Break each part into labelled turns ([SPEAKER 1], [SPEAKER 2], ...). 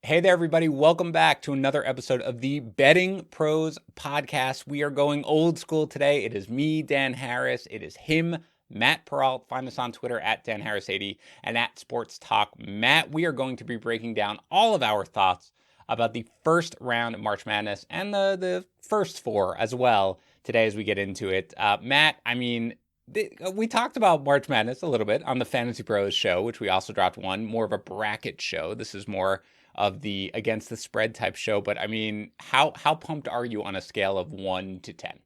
[SPEAKER 1] Hey there, everybody. Welcome back to another episode of the Betting Pros podcast. We are going old school today. It is me, Dan Harris. It is him, Matt Peralt. Find us on Twitter at DanHarris80 and at Sports Talk Matt. We are going to be breaking down all of our thoughts about the first round of March Madness and the first four as well today as we get into it. Matt, we talked about March Madness a little bit on the Fantasy Pros show, which we also dropped more of a bracket show. This is more of the against the spread type show. But I mean, how pumped are you on a scale of 1 to 10?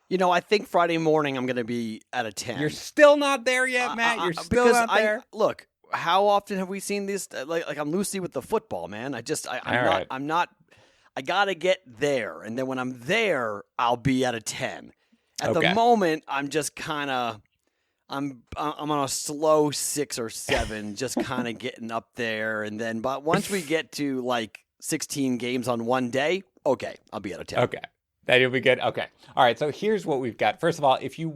[SPEAKER 2] You know, I think Friday morning I'm going to be at a 10.
[SPEAKER 1] You're still not there yet, Matt. You're still not there.
[SPEAKER 2] Look, how often have we seen this? Like I'm loosey with the football, man. I got to get there. And then when I'm there, I'll be at a 10. At the moment, I'm just kind of, I'm on a slow 6 or 7, just kind of getting up there. And then, but once we get to like 16 games on one day, okay, I'll be at a 10.
[SPEAKER 1] Okay. That you'll be good. Okay. All right. So here's what we've got. First of all, if you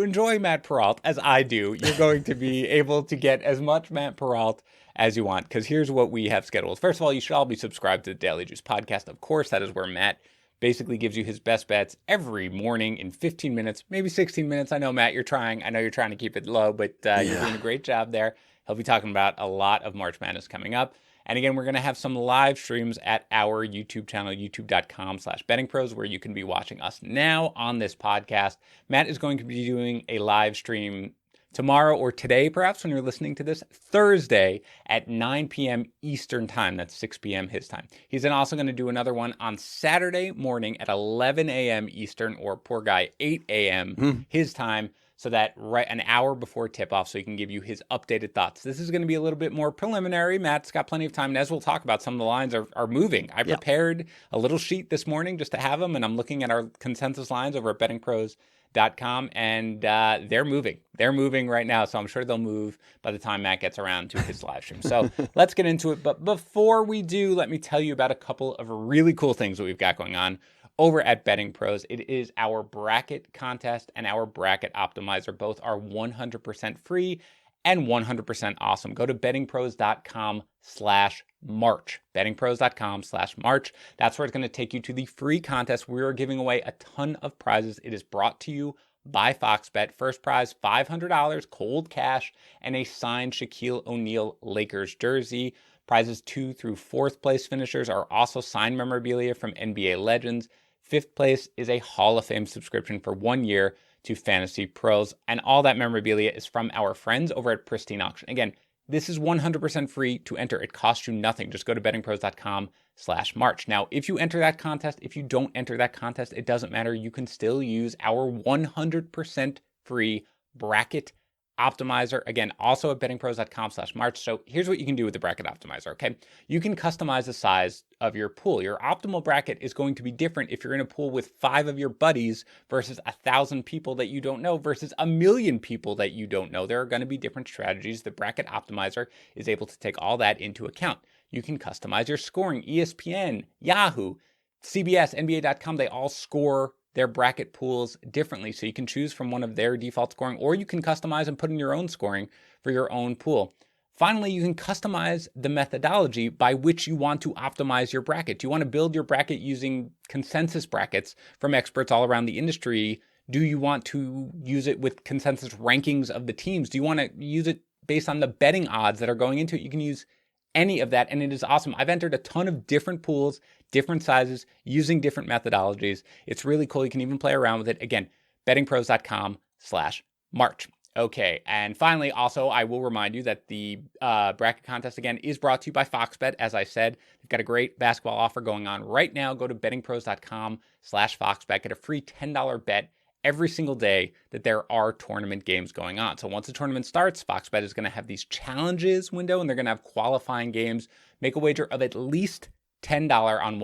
[SPEAKER 1] enjoy Matt Peralt, as I do, you're going to be able to get as much Matt Peralt as you want, because here's what we have scheduled. First of all, you should all be subscribed to the Daily Juice podcast. Of course, that is where Matt basically gives you his best bets every morning in 15 minutes, maybe 16 minutes. I know, Matt, you're trying. I know you're trying to keep it low, but you're doing a great job there. He'll be talking about a lot of March Madness coming up. And again, we're going to have some live streams at our YouTube channel, youtube.com/bettingpros, where you can be watching us now on this podcast. Matt is going to be doing a live stream tomorrow or today, perhaps, when you're listening to this, Thursday at 9 p.m. Eastern time. That's 6 p.m. his time. He's then also going to do another one on Saturday morning at 11 a.m. Eastern, or poor guy, 8 a.m. his time, so that right an hour before tip-off, so he can give you his updated thoughts. This is going to be a little bit more preliminary. Matt's got plenty of time, and as we'll talk about, some of the lines are moving. I prepared a little sheet this morning just to have them, and I'm looking at our consensus lines over at BettingPros.com, and they're moving. They're moving right now, so I'm sure they'll move by the time Matt gets around to his live stream. So let's get into it. But before we do, let me tell you about a couple of really cool things that we've got going on over at Betting Pros. It is our bracket contest and our bracket optimizer. Both are 100% free and 100% awesome. Go to bettingpros.com/March. bettingpros.com/March. That's where it's going to take you to the free contest. We are giving away a ton of prizes. It is brought to you by Fox Bet. First prize, $500 cold cash and a signed Shaquille O'Neal Lakers jersey. Prizes 2 through 4th place finishers are also signed memorabilia from NBA legends. 5th place is a Hall of Fame subscription for 1 year to Fantasy Pros. And all that memorabilia is from our friends over at Pristine Auction. Again, this is 100% free to enter. It costs you nothing. Just go to bettingpros.com/March. Now, if you enter that contest, if you don't enter that contest, it doesn't matter. You can still use our 100% free bracket optimizer. Again, also at bettingpros.com/March. So here's what you can do with the bracket optimizer, okay? You can customize the size of your pool. Your optimal bracket is going to be different if you're in a pool with 5 of your buddies versus 1,000 people that you don't know versus 1,000,000 people that you don't know. There are going to be different strategies. The bracket optimizer is able to take all that into account. You can customize your scoring. ESPN, Yahoo, CBS, NBA.com, they all score their bracket pools differently. So you can choose from one of their default scoring, or you can customize and put in your own scoring for your own pool. Finally, you can customize the methodology by which you want to optimize your bracket. Do you want to build your bracket using consensus brackets from experts all around the industry? Do you want to use it with consensus rankings of the teams? Do you want to use it based on the betting odds that are going into it? You can use any of that, and it is awesome. I've entered a ton of different pools, different sizes, using different methodologies. It's really cool. You can even play around with it. Again, bettingpros.com/March. Okay, and finally, also, I will remind you that the bracket contest, again, is brought to you by Fox Bet. As I said, they've got a great basketball offer going on right now. Go to bettingpros.com/FoxBet. Get a free $10 bet every single day that there are tournament games going on. So once the tournament starts, Fox Bet is going to have these challenges window, and they're going to have qualifying games. Make a wager of at least $10 on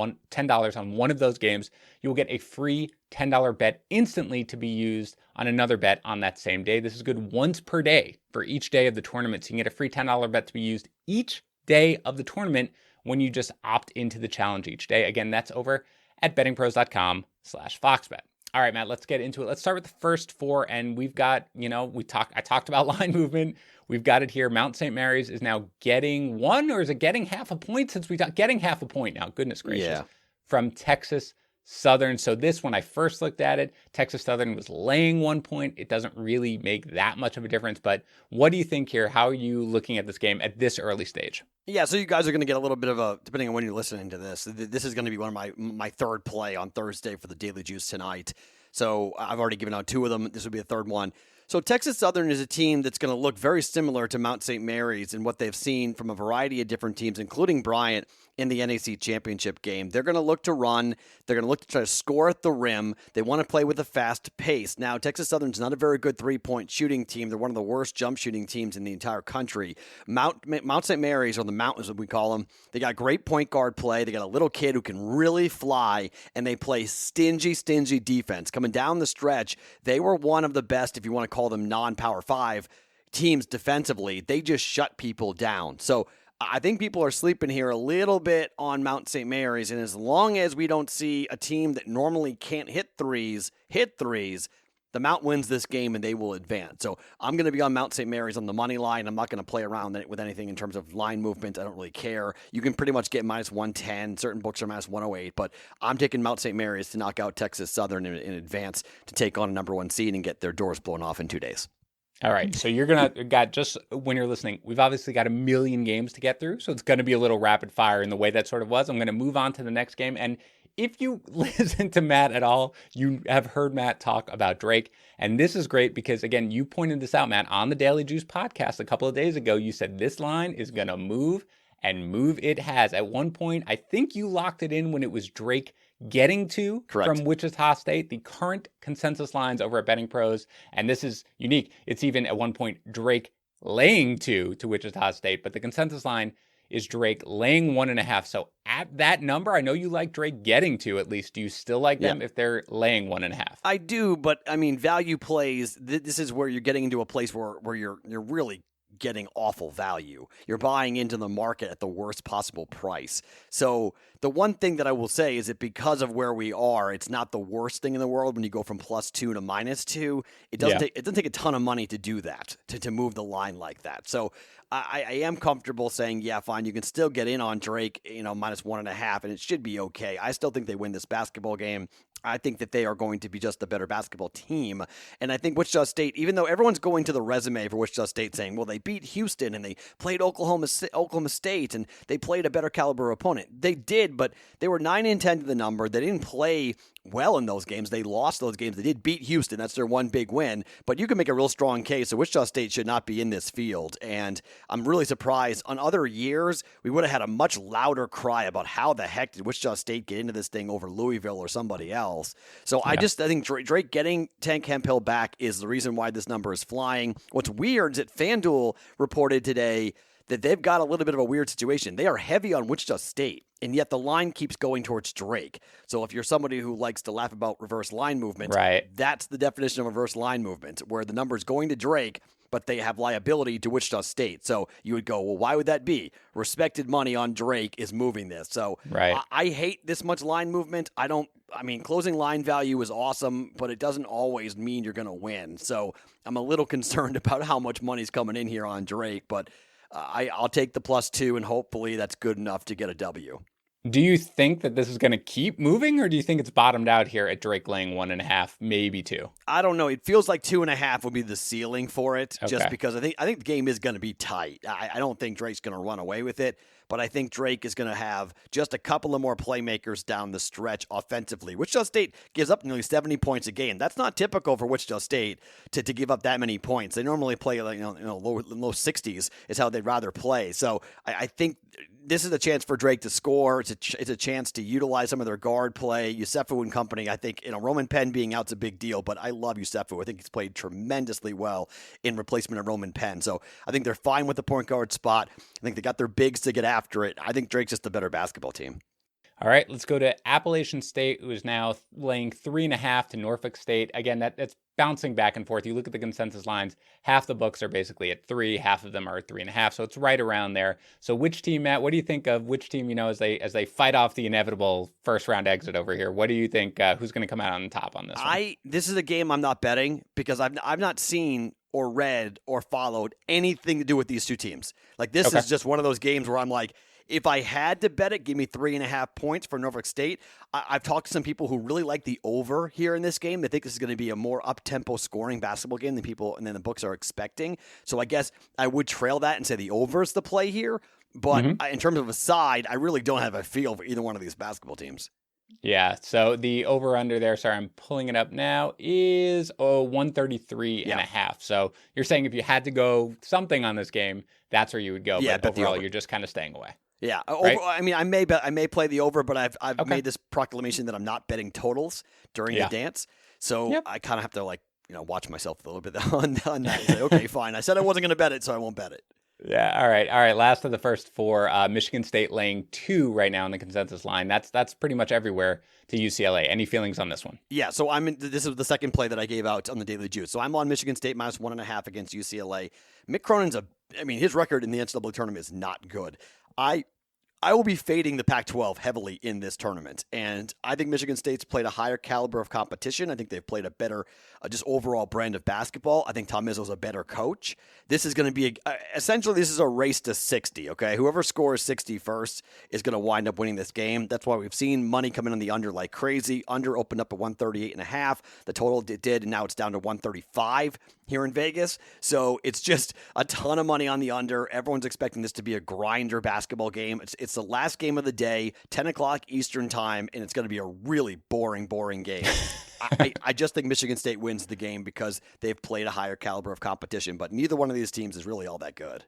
[SPEAKER 1] one of those games. You'll get a free $10 bet instantly to be used on another bet on that same day. This is good once per day for each day of the tournament. So you can get a free $10 bet to be used each day of the tournament when you just opt into the challenge each day. Again, that's over at bettingpros.com/FoxBet. All right, Matt, let's get into it. Let's start with the first four. And we've got, I talked about line movement. We've got it here. Mount St. Mary's is now getting one, or is it getting half a point since we talked? Getting half a point now. Goodness gracious. From Texas Southern. So this, when I first looked at it, Texas Southern was laying 1 point. It doesn't really make that much of a difference. But what do you think here? How are you looking at this game at this early stage?
[SPEAKER 2] Yeah, so you guys are going to get a little bit of a, depending on when you're listening to this, this is going to be one of my third play on Thursday for the Daily Juice tonight. So I've already given out two of them. This will be a third one. So Texas Southern is a team that's going to look very similar to Mount St. Mary's in what they've seen from a variety of different teams, including Bryant in the NAC championship game. They're going to look to run. They're going to look to try to score at the rim. They want to play with a fast pace. Now, Texas Southern's not a very good three-point shooting team. They're one of the worst jump shooting teams in the entire country. Mount St. Mary's, or the Mountains as we call them, they got great point guard play. They got a little kid who can really fly, and they play stingy defense. Coming down the stretch, they were one of the best, if you want to call them non-Power 5 teams defensively. They just shut people down. So I think people are sleeping here a little bit on Mount St. Mary's, and as long as we don't see a team that normally can't hit threes, the Mount wins this game and they will advance. So I'm going to be on Mount St. Mary's on the money line. I'm not going to play around with anything in terms of line movement. I don't really care. You can pretty much get minus 110. Certain books are minus 108, but I'm taking Mount St. Mary's to knock out Texas Southern in advance to take on a number one seed and get their doors blown off in 2 days.
[SPEAKER 1] All right, so you're going to, just when you're listening, we've obviously got a million games to get through, so it's going to be a little rapid fire in the way that sort of was. I'm going to move on to the next game, and if you listen to Matt at all, you have heard Matt talk about Drake, and this is great because, again, you pointed this out, Matt, on the Daily Juice podcast a couple of days ago. You said this line is going to move, and move it has. At one point, I think you locked it in when it was Drake getting to from Wichita State. The current consensus lines over at BettingPros, and this is unique, it's even at one point Drake laying to Wichita State, but the consensus line is Drake laying 1.5. So at that number, I know you like Drake getting to, at least. Do you still like them if they're laying 1.5?
[SPEAKER 2] I do, but I mean, value plays, this is where you're getting into a place where you're really getting awful value. You're buying into the market at the worst possible price. So the one thing that I will say is that because of where we are, it's not the worst thing in the world when you go from +2 to -2. It doesn't take a ton of money to do that, to move the line like that. So I am comfortable saying, yeah, fine, you can still get in on Drake, -1.5, and it should be okay. I still think they win this basketball game. I think that they are going to be just a better basketball team. And I think Wichita State, even though everyone's going to the resume for Wichita State saying, well, they beat Houston and they played Oklahoma State and they played a better caliber opponent. They did, but they were 9-10 to the number. They didn't play well in those games. They lost those games. They did beat Houston. That's their one big win. But you can make a real strong case that Wichita State should not be in this field. And I'm really surprised. On other years, we would have had a much louder cry about how the heck did Wichita State get into this thing over Louisville or somebody else. So I think Drake getting Tank Hemphill back is the reason why this number is flying. What's weird is that FanDuel reported today that they've got a little bit of a weird situation. They are heavy on Wichita State, and yet the line keeps going towards Drake. So if you're somebody who likes to laugh about reverse line movement, that's the definition of reverse line movement, where the number is going to Drake, but they have liability to Wichita State. So you would go, well, why would that be? Respected money on Drake is moving this. So I hate this much line movement. Closing line value is awesome, but it doesn't always mean you're going to win. So I'm a little concerned about how much money's coming in here on Drake, but I'll take the +2, and hopefully that's good enough to get a W.
[SPEAKER 1] Do you think that this is going to keep moving, or do you think it's bottomed out here at Drake laying 1.5, maybe 2?
[SPEAKER 2] I don't know. It feels like 2.5 will be the ceiling for it, just because I think the game is going to be tight. I don't think Drake's going to run away with it, but I think Drake is going to have just a couple of more playmakers down the stretch offensively. Wichita State gives up nearly 70 points a game. That's not typical for Wichita State to give up that many points. They normally play low 60s is how they'd rather play. So I think this is a chance for Drake to score. It's a chance to utilize some of their guard play. Yusufu and company, I think, Roman Penn being out's a big deal, but I love Yusufu. I think he's played tremendously well in replacement of Roman Penn. So I think they're fine with the point guard spot. I think they got their bigs to get after it. I think Drake's just a better basketball team.
[SPEAKER 1] All right, let's go to Appalachian State, who is now laying 3.5 to Norfolk State. Again, that's bouncing back and forth. You look at the consensus lines, half the books are basically at 3, half of them are at 3.5, so it's right around there. So which team, Matt, what do you think of which team, as they fight off the inevitable first round exit over here? What do you think, who's going to come out on top on this one?
[SPEAKER 2] This is a game I'm not betting because I've not seen or read or followed anything to do with these two teams. Like, this is just one of those games where I'm like, if I had to bet it, give me 3.5 points for Norfolk State. I've talked to some people who really like the over here in this game. They think this is going to be a more up-tempo scoring basketball game than the books are expecting. So I guess I would trail that and say the over is the play here. But in terms of a side, I really don't have a feel for either one of these basketball teams.
[SPEAKER 1] Yeah, so the over-under there, sorry, I'm pulling it up now, is 133.5. So you're saying if you had to go something on this game, that's where you would go.
[SPEAKER 2] Yeah,
[SPEAKER 1] but overall, you're just kind of staying away.
[SPEAKER 2] Yeah,
[SPEAKER 1] right?
[SPEAKER 2] I mean, I may play the over, but I've made this proclamation that I'm not betting totals during the dance. So I kind of have to watch myself a little bit on that and say, okay, fine. I said I wasn't going to bet it, so I won't bet it.
[SPEAKER 1] Yeah, all right. Last of the first four, Michigan State laying 2 right now in the consensus line. That's pretty much everywhere to UCLA. Any feelings on this one?
[SPEAKER 2] Yeah, so this is the second play that I gave out on the Daily Juice. So I'm on Michigan State minus 1.5 against UCLA. Mick Cronin's his record in the NCAA tournament is not good. I will be fading the Pac-12 heavily in this tournament, and I think Michigan State's played a higher caliber of competition. I think they've played a better, just overall brand of basketball. I think Tom Izzo's a better coach. This is going to be essentially this is a race to 60. Okay, whoever scores 60 first is going to wind up winning this game. That's why we've seen money come in on the under like crazy. Under opened up at 138.5. The total did, and now it's down to 135 here in Vegas. So it's just a ton of money on the under. Everyone's expecting this to be a grinder basketball game. It's the last game of the day, 10 o'clock Eastern time, and it's going to be a really boring game. I just think Michigan State wins the game because they've played a higher caliber of competition, but neither one of these teams is really all that good.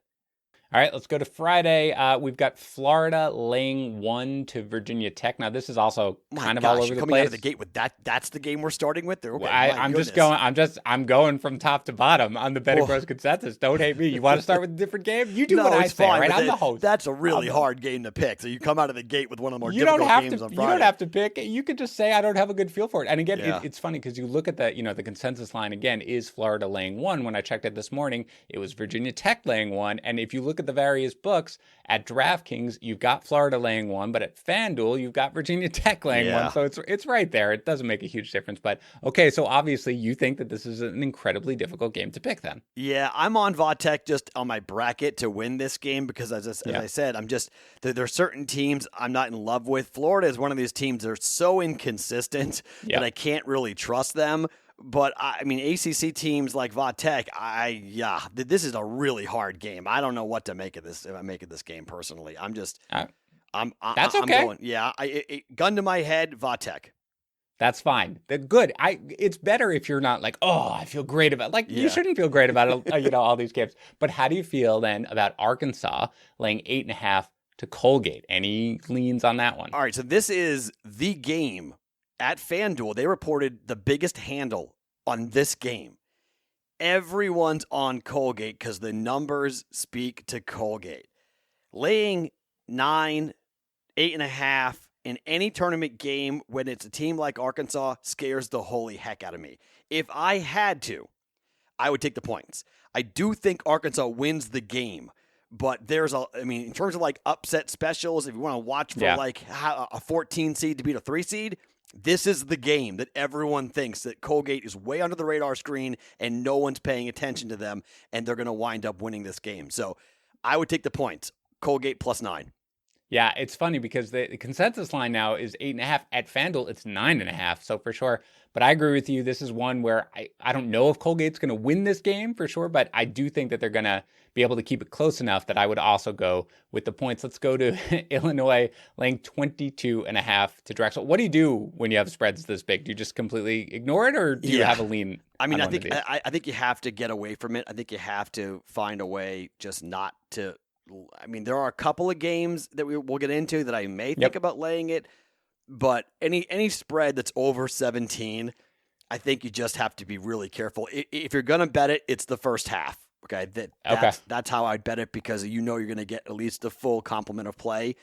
[SPEAKER 1] All right, let's go to Friday. We've got Florida laying 1 to Virginia Tech. Now, this is also kind of all over the
[SPEAKER 2] coming
[SPEAKER 1] place.
[SPEAKER 2] Out of the gate with that. That's the game we're starting with. Okay,
[SPEAKER 1] I'm going from top to bottom on the BettingPros consensus. Don't hate me. You want to start with a different game? You do what I say,
[SPEAKER 2] fine,
[SPEAKER 1] right? I'm the host.
[SPEAKER 2] That's a really hard game to pick. So you come out of the gate with one of the more
[SPEAKER 1] difficult
[SPEAKER 2] games on Friday.
[SPEAKER 1] You don't have to pick. You could just say I don't have a good feel for it. And again, it's funny because you look at the consensus line again is Florida laying 1. When I checked it this morning, it was Virginia Tech laying 1. And if you look at the various books, at DraftKings, you've got Florida laying 1, but at FanDuel, you've got Virginia Tech laying 1. So it's right there. It doesn't make a huge difference. But okay, so obviously you think that this is an incredibly difficult game to pick then.
[SPEAKER 2] Yeah, I'm on Vatech just on my bracket to win this game because as I said, there are certain teams I'm not in love with. Florida is one of these teams that are so inconsistent that I can't really trust them. But ACC teams like Vatech, this is a really hard game. I don't know what to make of this. If I make of this game personally, that's okay. I'm going, gun to my head, Vatech.
[SPEAKER 1] That's fine. Good. It's better if you're not like, I feel great about you shouldn't feel great about all these games. But how do you feel then about Arkansas laying 8.5 to Colgate? Any leans on that one?
[SPEAKER 2] All right, so this is the game. At FanDuel, they reported the biggest handle on this game. Everyone's on Colgate because the numbers speak to Colgate. Laying 9, 8.5 in any tournament game when it's a team like Arkansas scares the holy heck out of me. If I had to, I would take the points. I do think Arkansas wins the game. But in terms of upset specials, if you want to watch for a 14 seed to beat a 3 seed, this is the game that everyone thinks that Colgate is way under the radar screen and no one's paying attention to them, and they're going to wind up winning this game. So I would take the points. Colgate plus 9.
[SPEAKER 1] Yeah, it's funny because the consensus line now is 8.5. At FanDuel, it's 9.5. So for sure. But I agree with you. This is one where I don't know if Colgate's going to win this game for sure, but I do think that they're going to be able to keep it close enough that I would also go with the points. Let's go to Illinois laying 22.5 to Drexel. What do you do when you have spreads this big? Do you just completely ignore it, or do you have a lean?
[SPEAKER 2] I think you have to get away from it. I think you have to find a way just not to. There are a couple of games that we'll get into that I may think about laying it, but any spread that's over 17, I think you just have to be really careful. If you're going to bet it, it's the first half. Okay, that's how I'd bet it because you're going to get at least the full complement of play.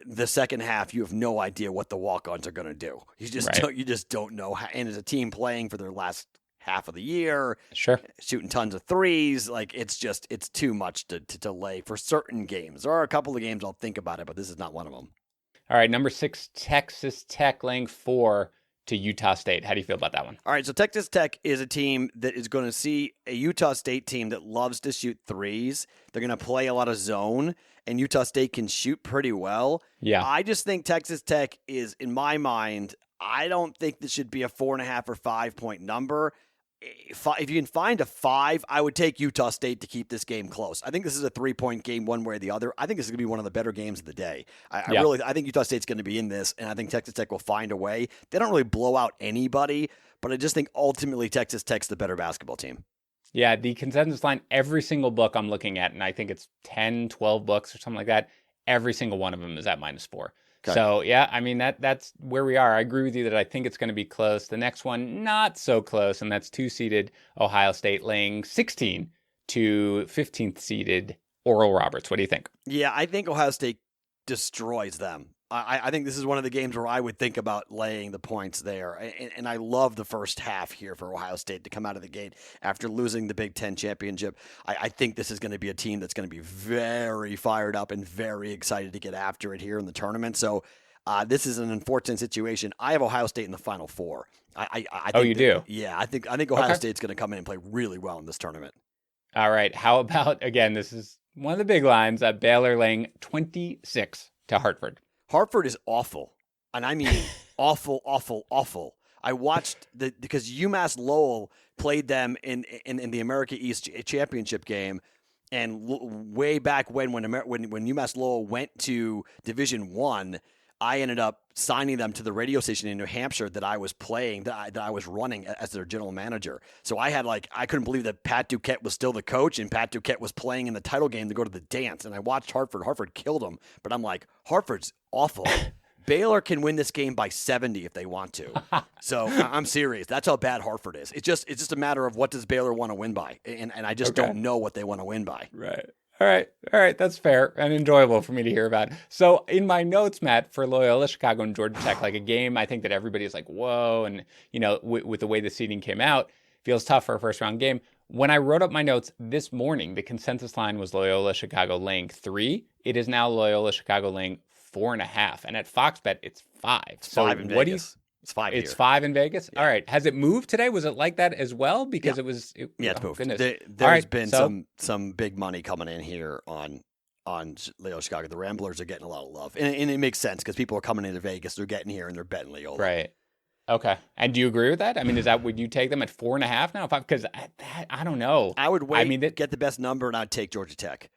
[SPEAKER 2] the second half, you have no idea what the walk-ons are going to do. You just don't know. How, and as a team playing for their last half of the year,
[SPEAKER 1] sure,
[SPEAKER 2] shooting tons of threes, like it's too much to delay for certain games. There are a couple of games I'll think about it, but this is not one of them.
[SPEAKER 1] All right, number 6, Texas Tech laying 4 to Utah State. How do you feel about that one?
[SPEAKER 2] All right, so Texas Tech is a team that is going to see a Utah State team that loves to shoot threes. They're going to play a lot of zone, and Utah State can shoot pretty well.
[SPEAKER 1] Yeah.
[SPEAKER 2] I just think Texas Tech is, in my mind, I don't think this should be a 4.5 or 5 point number. If you can find a 5, I would take Utah State to keep this game close. I think this is a 3-point game one way or the other. I think this is going to be one of the better games of the day. I think Utah State's going to be in this, and I think Texas Tech will find a way. They don't really blow out anybody, but I just think ultimately Texas Tech's the better basketball team.
[SPEAKER 1] Yeah, the consensus line, every single book I'm looking at, and I think it's 10, 12 books or something like that, every single one of them is at -4. Okay. So, yeah, I mean, that's where we are. I agree with you that I think it's going to be close. The next one, not so close, and that's 2-seeded Ohio State laying 16 to 15th-seeded Oral Roberts. What do you think?
[SPEAKER 2] Yeah, I think Ohio State destroys them. I think this is one of the games where I would think about laying the points there. And I love the first half here for Ohio State to come out of the gate after losing the Big Ten championship. I think this is going to be a team that's going to be very fired up and very excited to get after it here in the tournament. So this is an unfortunate situation. I have Ohio State in the Final Four. I think
[SPEAKER 1] you do?
[SPEAKER 2] Yeah, I think Ohio State's going to come in and play really well in this tournament.
[SPEAKER 1] All right. How about, again, this is one of the big lines, Baylor laying 26 to Hartford.
[SPEAKER 2] Hartford is awful, and I mean awful, awful, awful. I watched because UMass Lowell played them in the America East Championship game, and way back when UMass Lowell went to Division I, I ended up signing them to the radio station in New Hampshire that I was playing, that I was running as their general manager. So I couldn't believe that Pat Duquette was still the coach, and Pat Duquette was playing in the title game to go to the dance. And I watched Hartford. Hartford killed them, but I'm like, Hartford's awful. Baylor can win this game by 70 if they want to. So I'm serious. That's how bad Hartford is. It's just a matter of what does Baylor want to win by, and I just don't know what they want to win by.
[SPEAKER 1] Right. All right. That's fair and enjoyable for me to hear about. So in my notes, Matt, for Loyola, Chicago, and Georgia Tech, like a game, I think that everybody is like, whoa. And, with the way the seeding came out, feels tough for a first round game. When I wrote up my notes this morning, the consensus line was Loyola, Chicago laying 3. It is now Loyola, Chicago laying 4.5. And at Fox Bet, it's 5.
[SPEAKER 2] It's 5 in Vegas. It's 5 here.
[SPEAKER 1] It's 5 in Vegas? Yeah. All right. Has it moved today? Was it like that as well? Because it's moved.
[SPEAKER 2] Goodness. There's been some big money coming in here on Loyola Chicago. The Ramblers are getting a lot of love. And it makes sense because people are coming into Vegas. They're getting here and they're betting Loyola.
[SPEAKER 1] Right. Okay. And do you agree with that? I mean, would you take them at 4.5 now? Because I don't know.
[SPEAKER 2] I would wait, get the best number, and I'd take Georgia Tech.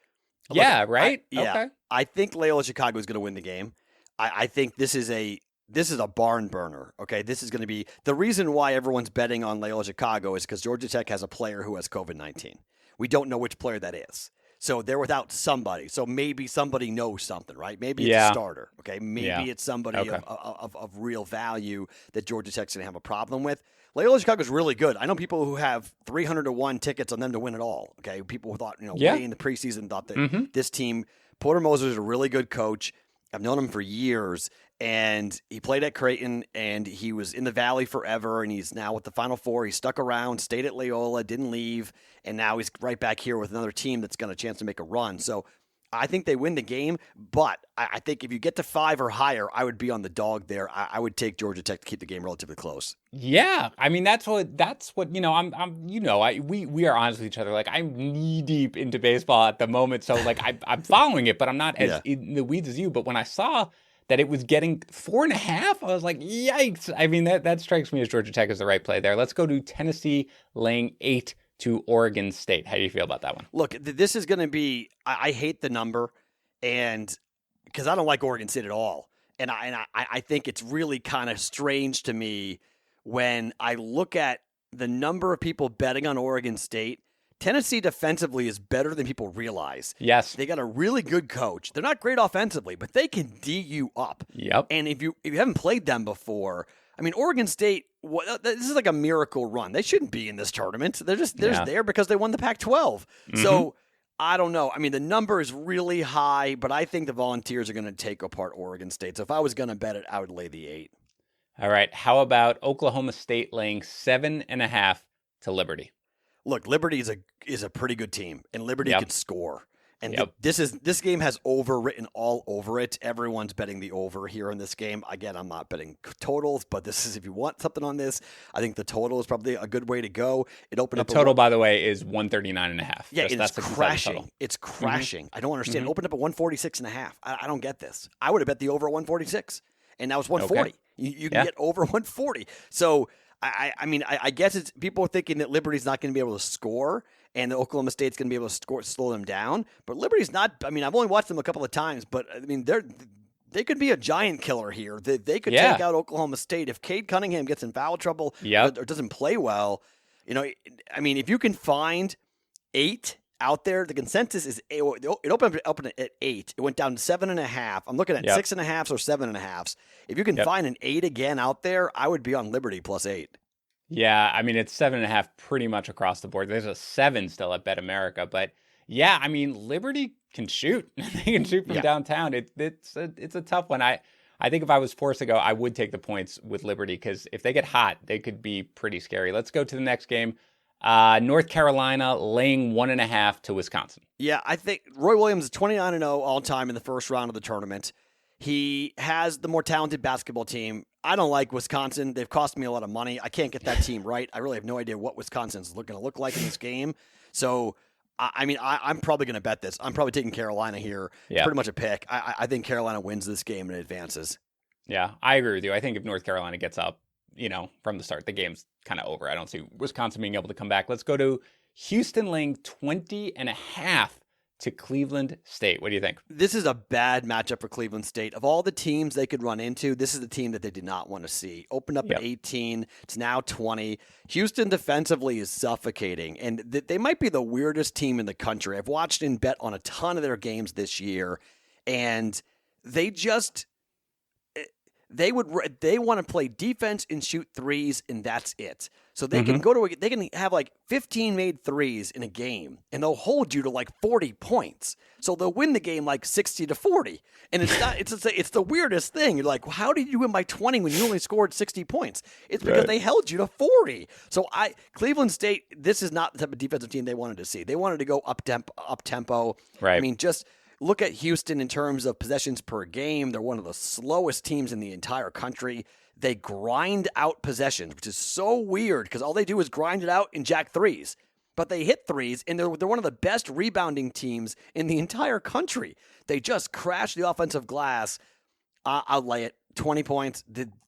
[SPEAKER 1] Yeah, right?
[SPEAKER 2] Okay. I think Loyola Chicago is going to win the game. I think this is a barn burner, okay? This is going to be – the reason why everyone's betting on Loyola Chicago is because Georgia Tech has a player who has COVID-19. We don't know which player that is. So they're without somebody. So maybe somebody knows something, right? Maybe it's a starter, okay? Maybe it's somebody of real value that Georgia Tech's going to have a problem with. Loyola Chicago is really good. I know people who have 300-1 tickets on them to win it all, okay? People who thought, way in the preseason thought that this team – Porter Moser is a really good coach. I've known him for years. And he played at Creighton, and he was in the Valley forever, and he's now with the Final Four. He stuck around, stayed at Loyola, didn't leave, and now he's right back here with another team that's got a chance to make a run. So I think they win the game, but I think if you get to 5 or higher, I would be on the dog there. I would take Georgia Tech to keep the game relatively close. Yeah, I mean that's what we are honest with each other. Like I'm knee deep into baseball at the moment, so like I'm following it, but I'm not as in the weeds as you. But when I saw that it was getting 4.5, I was like, yikes. I mean, that strikes me as Georgia Tech is the right play there. Let's go to Tennessee laying 8 to Oregon State. How do you feel about that one? Look, this is going to be, I hate the number, and because I don't like Oregon State at all. And I think it's really kind of strange to me when I look at the number of people betting on Oregon State. Tennessee defensively is better than people realize. Yes. They got a really good coach. They're not great offensively, but they can D you up. Yep. And if you haven't played them before, I mean, Oregon State, this is like a miracle run. They shouldn't be in this tournament. They're just there because they won the Pac-12. Mm-hmm. So I don't know. I mean, the number is really high, but I think the Volunteers are going to take apart Oregon State. So if I was going to bet it, I would lay the 8.
[SPEAKER 1] All right. How about Oklahoma State laying 7.5 to Liberty?
[SPEAKER 2] Look, Liberty is a pretty good team, and Liberty can score. And this game has over written all over it. Everyone's betting the over here in this game. Again, I'm not betting totals, but this is if you want something on this, I think the total is probably a good way to go. It opened up.
[SPEAKER 1] The total, by the way, is 139.5.
[SPEAKER 2] Yeah, it's crashing. It's crashing. I don't understand. It opened up at 146.5. I don't get this. I would have bet the over at 146, and now it's 140. Okay. You can get over 140. So I mean, I guess it's people are thinking that Liberty's not going to be able to score. And the Oklahoma State's going to be able to slow them down. But Liberty's not – I mean, I've only watched them a couple of times. But, I mean, they could be a giant killer here. They could take out Oklahoma State. If Cade Cunningham gets in foul trouble or doesn't play well, you know, I mean, if you can find 8 out there, the consensus is it opened up at 8. It went down to 7.5. I'm looking at 6.5s or 7.5s. If you can find an 8 again out there, I would be on Liberty plus 8.
[SPEAKER 1] Yeah, I mean, it's 7.5 pretty much across the board. There's a 7 still at Bet America. But, yeah, I mean, Liberty can shoot. They can shoot from downtown. It's a tough one. I think if I was forced to go, I would take the points with Liberty because if they get hot, they could be pretty scary. Let's go to the next game. North Carolina laying 1.5 to Wisconsin.
[SPEAKER 2] Yeah, I think Roy Williams is 29-0 all-time in the first round of the tournament. He has the more talented basketball team. I don't like Wisconsin. They've cost me a lot of money. I can't get that team right. I really have no idea what Wisconsin's going to look like in this game. So, I mean, I'm probably going to bet this. I'm probably taking Carolina here. It's pretty much a pick. I think Carolina wins this game and advances.
[SPEAKER 1] Yeah, I agree with you. I think if North Carolina gets up, from the start, the game's kind of over. I don't see Wisconsin being able to come back. Let's go to Houston laying 20.5 to Cleveland State. What do you think?
[SPEAKER 2] This is a bad matchup for Cleveland State. Of all the teams they could run into, this is the team that they did not want to see. Opened up at 18. It's now 20. Houston defensively is suffocating, and they might be the weirdest team in the country. I've watched and bet on a ton of their games this year, and they just... They want to play defense and shoot threes, and that's it. So they can they can have like 15 made threes in a game, and they'll hold you to like 40 points. So they'll win the game like 60-40, and it's not. It's the weirdest thing. You're like, well, how did you win by 20 when you only scored 60 points? It's because they held you to 40. So Cleveland State, this is not the type of defensive team they wanted to see. They wanted to go up tempo.
[SPEAKER 1] Right.
[SPEAKER 2] I mean, just. Look at Houston in terms of possessions per game. They're one of the slowest teams in the entire country. They grind out possessions, which is so weird because all they do is grind it out and jack threes. But they hit threes, and they're one of the best rebounding teams in the entire country. They just crash the offensive glass. I'll lay it. 20 points.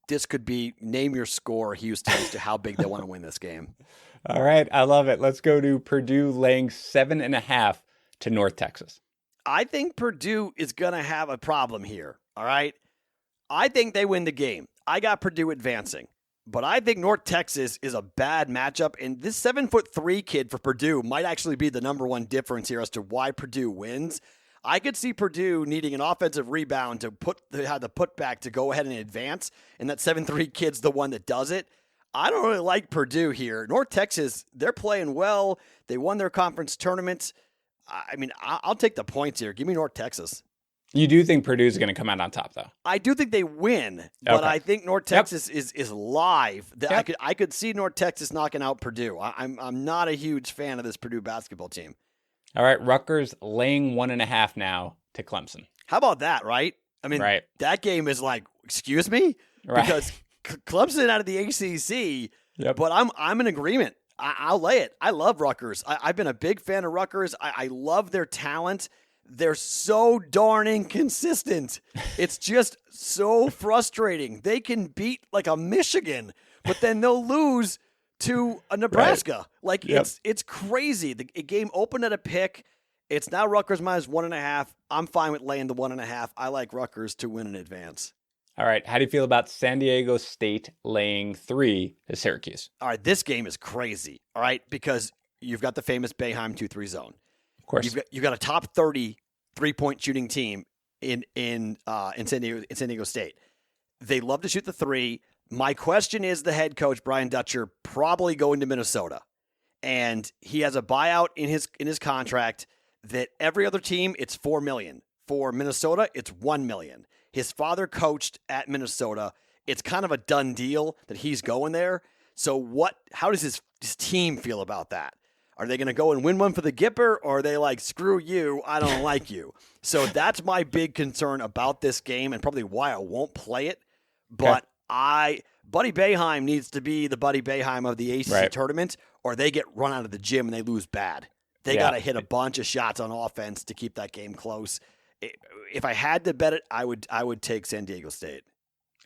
[SPEAKER 2] This could be name your score, Houston, as to how big they want to win this game.
[SPEAKER 1] All right. I love it. Let's go to Purdue laying 7.5 to North Texas.
[SPEAKER 2] I think Purdue is going to have a problem here, all right? I think they win the game. I got Purdue advancing. But I think North Texas is a bad matchup, and this 7'3" kid for Purdue might actually be the number one difference here as to why Purdue wins. I could see Purdue needing an offensive rebound to have the putback to go ahead and advance, and that 7'3" kid's the one that does it. I don't really like Purdue here. North Texas, they're playing well. They won their conference tournament. I mean, I'll take the points here. Give me North Texas.
[SPEAKER 1] You do think Purdue's going to come out on top, though?
[SPEAKER 2] I do think they win, but I think North Texas is live. I could see North Texas knocking out Purdue. I'm not a huge fan of this Purdue basketball team.
[SPEAKER 1] All right, Rutgers laying 1.5 now to Clemson.
[SPEAKER 2] How about that, right? I mean, that game is like, excuse me?
[SPEAKER 1] Right.
[SPEAKER 2] Because Clemson out of the ACC, but I'm in agreement. I'll lay it. I love Rutgers. I've been a big fan of Rutgers. I love their talent. They're so darn inconsistent. It's just so frustrating. They can beat like a Michigan, but then they'll lose to a Nebraska. It's crazy. The game opened at a pick. It's now Rutgers minus 1.5. I'm fine with laying the 1.5. I like Rutgers to win in advance.
[SPEAKER 1] All right. How do you feel about San Diego State laying 3 to Syracuse?
[SPEAKER 2] All right. This game is crazy. All right. Because you've got the famous Boeheim 2-3 zone.
[SPEAKER 1] Of course.
[SPEAKER 2] You've got a top 30 3-point shooting team in San Diego State. They love to shoot the 3. My question is the head coach, Brian Dutcher, probably going to Minnesota. And he has a buyout in his contract. that every other team, it's $4 million. For Minnesota, it's $1 million. His father coached at Minnesota. It's kind of a done deal that he's going there. So how does his team feel about that? Are they going to go and win one for the Gipper, or are they like, screw you, I don't like you? So that's my big concern about this game and probably why I won't play it. But Buddy Boeheim needs to be the Buddy Boeheim of the ACC tournament, or they get run out of the gym and they lose bad. They got to hit a bunch of shots on offense to keep that game close. If I had to bet it, I would take San Diego State.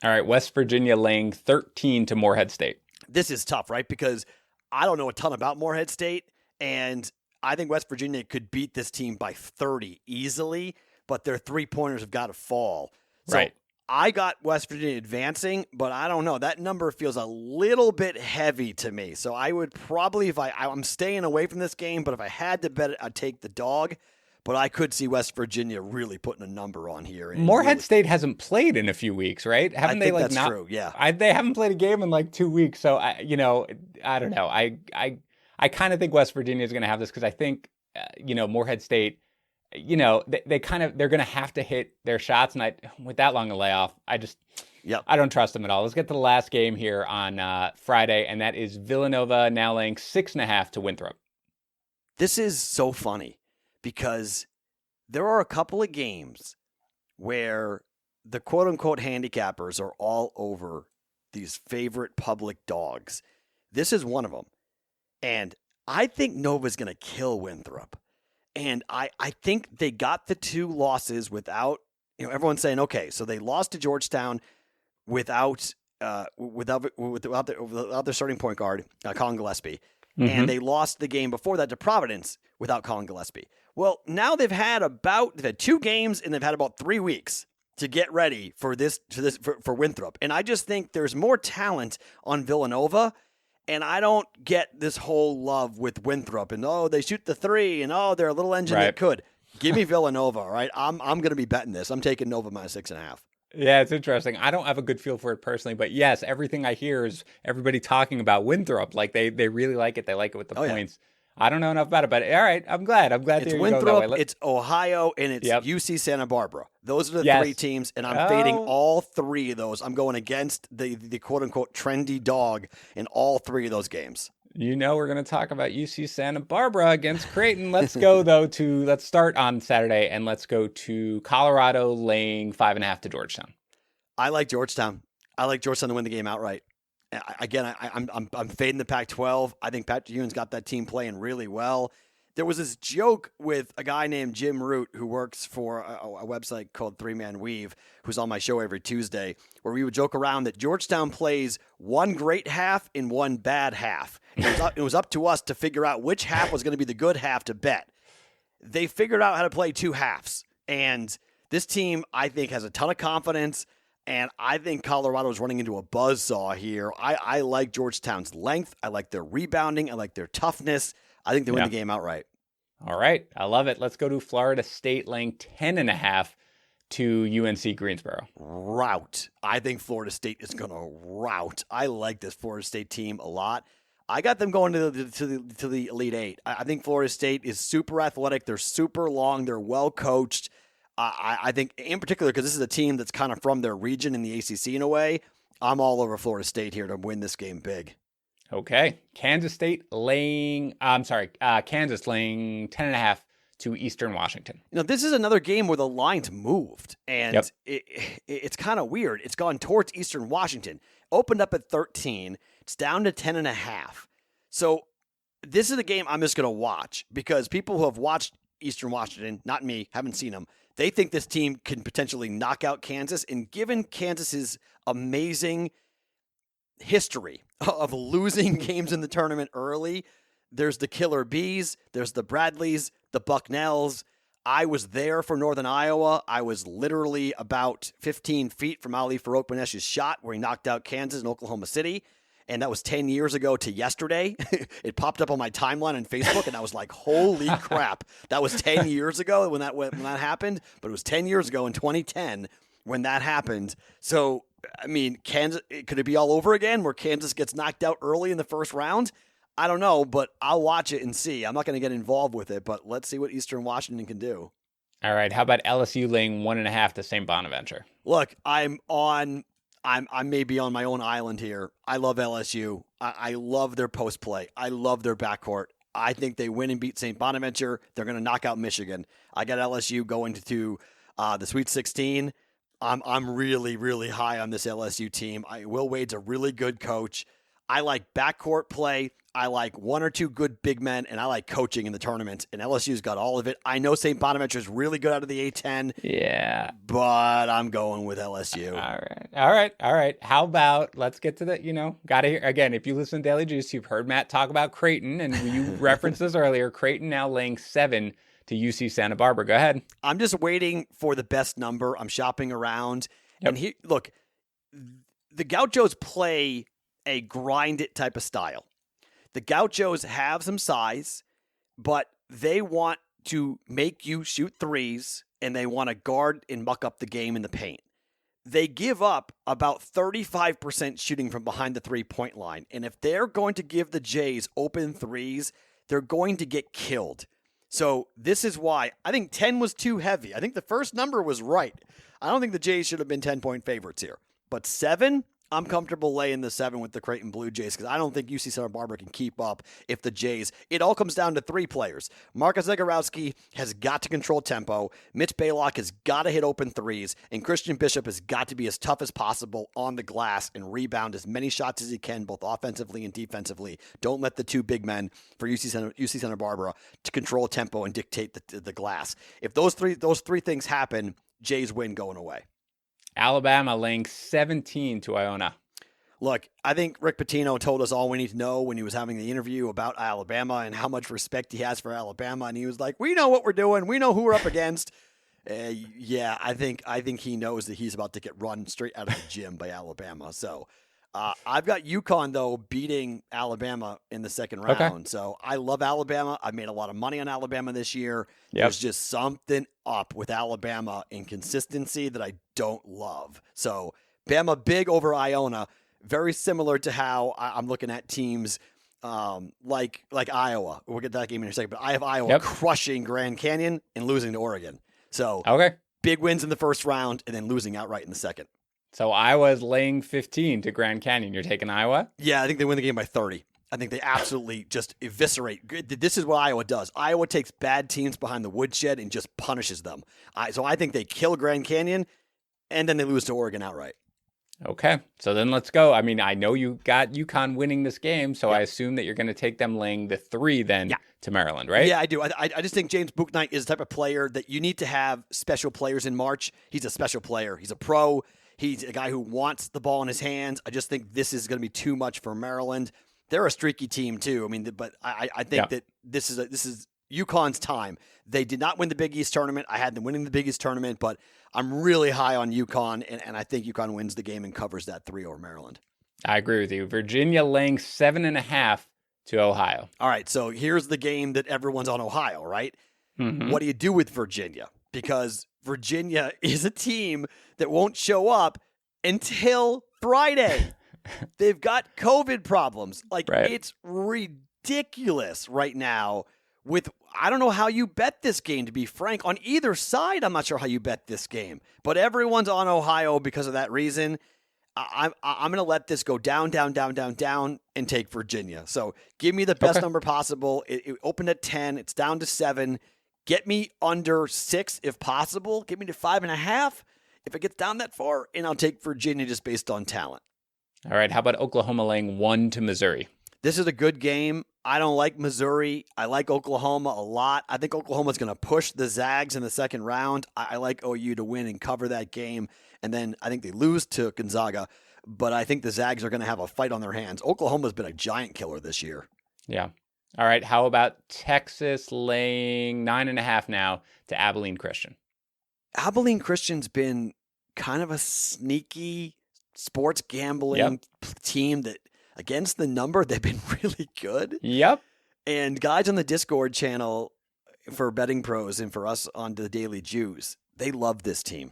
[SPEAKER 1] All right, West Virginia laying 13 to Morehead State.
[SPEAKER 2] This is tough, right? Because I don't know a ton about Morehead State, and I think West Virginia could beat this team by 30 easily, but their three-pointers have got to fall. So I got West Virginia advancing, but I don't know. That number feels a little bit heavy to me. So I would probably, I'm staying away from this game, but if I had to bet it, I'd take the dog. But I could see West Virginia really putting a number on here.
[SPEAKER 1] Morehead State hasn't played in a few weeks, right?
[SPEAKER 2] Haven't they? That's true. Yeah,
[SPEAKER 1] they haven't played a game in like 2 weeks. So I don't know. I kind of think West Virginia is going to have this because I think Morehead State, they're going to have to hit their shots, and with that long a layoff, I don't trust them at all. Let's get to the last game here on Friday, and that is Villanova now laying 6.5 to Winthrop.
[SPEAKER 2] This is so funny, because there are a couple of games where the quote-unquote handicappers are all over these favorite public dogs. This is one of them. And I think Nova's going to kill Winthrop. And I think they got the two losses without, everyone's saying, okay, so they lost to Georgetown without their starting point guard, Colin Gillespie. Mm-hmm. And they lost the game before that to Providence without Colin Gillespie. Well, now they've had 2 games and they've had about 3 weeks to get ready for Winthrop. And I just think there's more talent on Villanova, and I don't get this whole love with Winthrop and they shoot the three and they're a little engine that could. Give me Villanova, all right? I'm going to be betting this. I'm taking Nova minus 6.5.
[SPEAKER 1] Yeah, it's interesting. I don't have a good feel for it personally, but yes, everything I hear is everybody talking about Winthrop. Like they really like it. They like it with the points. Yeah. I don't know enough about it, but all right, I'm glad.
[SPEAKER 2] It's Winthrop, it's Ohio, and it's UC Santa Barbara. Those are the 3 teams, and I'm fading all 3 of those. I'm going against the quote-unquote trendy dog in all 3 of those games.
[SPEAKER 1] We're going to talk about UC Santa Barbara against Creighton. Let's go, though, let's start on Saturday, and let's go to Colorado laying 5.5 to Georgetown.
[SPEAKER 2] I like Georgetown. I like Georgetown to win the game outright. Again, I'm fading the Pac-12. I think Patrick Ewing's got that team playing really well. There was this joke with a guy named Jim Root who works for a website called 3-Man Weave, who's on my show every Tuesday, where we would joke around that Georgetown plays 1 great half and 1 bad half. It was up to us to figure out which half was going to be the good half to bet. They figured out how to play 2 halves, and this team, I think, has a ton of confidence. And I think Colorado's running into a buzzsaw here. I like Georgetown's length. I like their rebounding. I like their toughness. I think they win the game outright.
[SPEAKER 1] All right. I love it. Let's go to Florida State laying 10.5 to UNC Greensboro.
[SPEAKER 2] Rout. I think Florida State is going to rout. I like this Florida State team a lot. I got them going to the Elite Eight. I think Florida State is super athletic. They're super long. They're well coached. I think in particular, because this is a team that's kind of from their region in the ACC in a way, I'm all over Florida State here to win this game big.
[SPEAKER 1] Okay. Kansas laying 10.5 to Eastern Washington.
[SPEAKER 2] This is another game where the line's moved, and it's kind of weird. It's gone towards Eastern Washington. Opened up at 13. It's down to 10.5. So this is the game I'm just going to watch, because people who have watched Eastern Washington, not me, haven't seen them, they think this team can potentially knock out Kansas. And given Kansas's amazing history of losing games in the tournament early, there's the Killer Bees, there's the Bradleys, the Bucknells. I was there for Northern Iowa. I was literally about 15 feet from Ali Farouk-Benesh's shot where he knocked out Kansas in Oklahoma City. And that was 10 years ago to yesterday. It popped up on my timeline on Facebook, and I was like, holy crap. That was 10 years ago when that happened, but it was 10 years ago in 2010 when that happened. So, I mean, Kansas, could it be all over again where Kansas gets knocked out early in the first round? I don't know, but I'll watch it and see. I'm not going to get involved with it, but let's see what Eastern Washington can do.
[SPEAKER 1] All right. How about LSU laying 1.5 to St. Bonaventure?
[SPEAKER 2] Look, I may be on my own island here. I love LSU. I love their post play. I love their backcourt. I think they win and beat St. Bonaventure. They're going to knock out Michigan. I got LSU going to the Sweet 16. I'm really, really high on this LSU team. Will Wade's a really good coach. I like backcourt play. I like one or two good big men, and I like coaching in the tournament. And LSU's got all of it. I know St. Bonaventure is really good out of the A10.
[SPEAKER 1] Yeah.
[SPEAKER 2] But I'm going with LSU.
[SPEAKER 1] All right. How about, let's get to the, gotta hear, again, if you listen to Daily Juice, you've heard Matt talk about Creighton, and you referenced this earlier. Creighton now laying 7 to UC Santa Barbara. Go ahead.
[SPEAKER 2] I'm just waiting for the best number. I'm shopping around.
[SPEAKER 1] Yep.
[SPEAKER 2] And look, the Gauchos play a grind it type of style. The Gauchos have some size, but they want to make you shoot threes, and they want to guard and muck up the game in the paint. They give up about 35% shooting from behind the three-point line, and if they're going to give the Jays open threes, they're going to get killed. So this is why I think 10 was too heavy. I think the first number was right. I don't think the Jays should have been 10-point favorites here. But 7, I'm comfortable laying the 7 with the Creighton Blue Jays because I don't think UC Santa Barbara can keep up if the Jays. It all comes down to 3 players. Marcus Zagorowski has got to control tempo. Mitch Baylock has got to hit open threes. And Christian Bishop has got to be as tough as possible on the glass and rebound as many shots as he can, both offensively and defensively. Don't let the 2 big men for UC Santa Barbara to control tempo and dictate the glass. If those three things happen, Jays win going away.
[SPEAKER 1] Alabama laying 17 to Iona.
[SPEAKER 2] Look, I think Rick Pitino told us all we need to know when he was having the interview about Alabama and how much respect he has for Alabama. And he was like, we know what we're doing. We know who we're up against. Yeah, I think he knows that he's about to get run straight out of the gym by Alabama. So I've got UConn, though, beating Alabama in the second round.
[SPEAKER 1] Okay.
[SPEAKER 2] So I love Alabama. I've made a lot of money on Alabama this year.
[SPEAKER 1] Yep.
[SPEAKER 2] There's just something up with Alabama in consistency that I don't love. So Bama big over Iona, very similar to how I'm looking at teams like Iowa. We'll get to that game in a second. But I have Iowa crushing Grand Canyon and losing to Oregon. So big wins in the first round and then losing outright in the second.
[SPEAKER 1] So Iowa's laying 15 to Grand Canyon. You're taking Iowa?
[SPEAKER 2] Yeah, I think they win the game by 30. I think they absolutely just eviscerate. This is what Iowa does. Iowa takes bad teams behind the woodshed and just punishes them. So I think they kill Grand Canyon, and then they lose to Oregon outright.
[SPEAKER 1] Okay, so then let's go. I mean, I know you got UConn winning this game, so I assume that you're going to take them laying the 3 then to Maryland, right?
[SPEAKER 2] Yeah, I do. I just think James Bouknight is the type of player that you need to have special players in March. He's a special player. He's a pro. He's a guy who wants the ball in his hands. I just think this is going to be too much for Maryland. They're a streaky team too. I mean, but I think that this is UConn's time. They did not win the Big East tournament. I had them winning the Big East tournament, but I'm really high on UConn, and I think UConn wins the game and covers that 3 over Maryland.
[SPEAKER 1] I agree with you. Virginia laying 7.5 to Ohio.
[SPEAKER 2] All right, so here's the game that everyone's on Ohio, right?
[SPEAKER 1] Mm-hmm.
[SPEAKER 2] What do you do with Virginia? Because Virginia is a team that won't show up until Friday. They've got COVID problems. It's ridiculous right now. I don't know how you bet this game, to be frank. On either side, I'm not sure how you bet this game. But everyone's on Ohio because of that reason. I'm going to let this go down, and take Virginia. So give me the best number possible. It opened at 10. It's down to 7. Get me under 6 if possible. Get me to 5.5 if it gets down that far, and I'll take Virginia just based on talent.
[SPEAKER 1] All right, how about Oklahoma laying 1 to Missouri?
[SPEAKER 2] This is a good game. I don't like Missouri. I like Oklahoma a lot. I think Oklahoma's going to push the Zags in the second round. I like OU to win and cover that game. And then I think they lose to Gonzaga. But I think the Zags are going to have a fight on their hands. Oklahoma's been a giant killer this year.
[SPEAKER 1] Yeah. All right, how about Texas laying 9.5 now to Abilene Christian?
[SPEAKER 2] Abilene Christian's been kind of a sneaky sports gambling team that against the number, they've been really good.
[SPEAKER 1] Yep.
[SPEAKER 2] And guys on the Discord channel for BettingPros and for us on the Daily Juice, they love this team.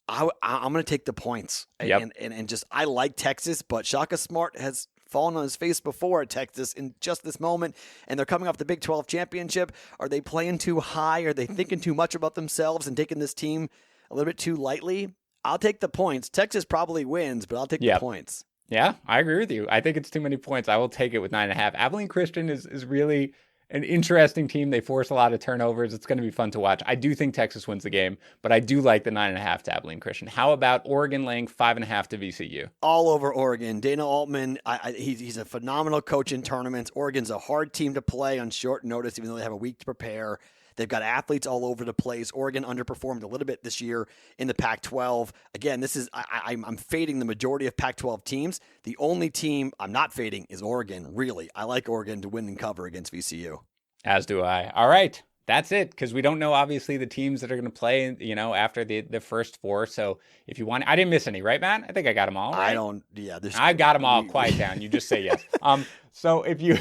[SPEAKER 2] I'm going to take the points.
[SPEAKER 1] Yep.
[SPEAKER 2] And just, I like Texas, but Shaka Smart has fallen on his face before at Texas in just this moment, and they're coming off the Big 12 championship. Are they playing too high? Are they thinking too much about themselves and taking this team a little bit too lightly? I'll take the points. Texas probably wins, but I'll take the points.
[SPEAKER 1] Yeah, I agree with you. I think it's too many points. I will take it with 9.5. Abilene Christian is really an interesting team. They force a lot of turnovers. It's going to be fun to watch. I do think Texas wins the game, but I do like the 9.5 to Abilene Christian. How about Oregon laying 5.5 to VCU?
[SPEAKER 2] All over Oregon. Dana Altman, he's a phenomenal coach in tournaments. Oregon's a hard team to play on short notice, even though they have a week to prepare. They've got athletes all over the place. Oregon underperformed a little bit this year in the Pac-12. Again, I'm fading the majority of Pac-12 teams. The only team I'm not fading is Oregon, really. I like Oregon to win and cover against VCU.
[SPEAKER 1] As do I. All right. That's it, because we don't know, obviously, the teams that are going to play, after the first four. So if you want, I didn't miss any, right, Matt? I think I got them all, right?
[SPEAKER 2] I
[SPEAKER 1] got them all. Quiet down. You just say yes. So if you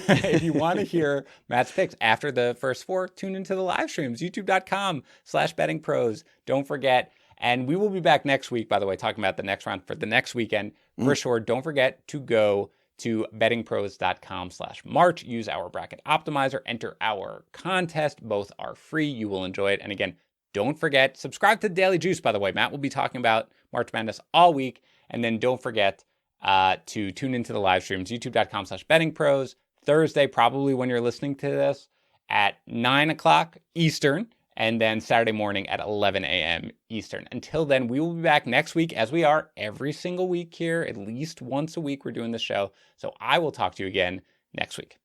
[SPEAKER 1] want to hear Matt's picks after the first four, tune into the live streams, youtube.com/bettingpros. Don't forget. And we will be back next week, by the way, talking about the next round for the next weekend. For sure, don't forget to go to bettingpros.com/March. Use our bracket optimizer, enter our contest. Both are free. You will enjoy it. And again, don't forget, subscribe to the Daily Juice, by the way. Matt will be talking about March Madness all week. And then don't forget to tune into the live streams, youtube.com/bettingpros. Thursday, probably when you're listening to this, at 9 o'clock Eastern. And then Saturday morning at 11 a.m. Eastern. Until then, we will be back next week, as we are every single week here. At least once a week, we're doing the show. So I will talk to you again next week.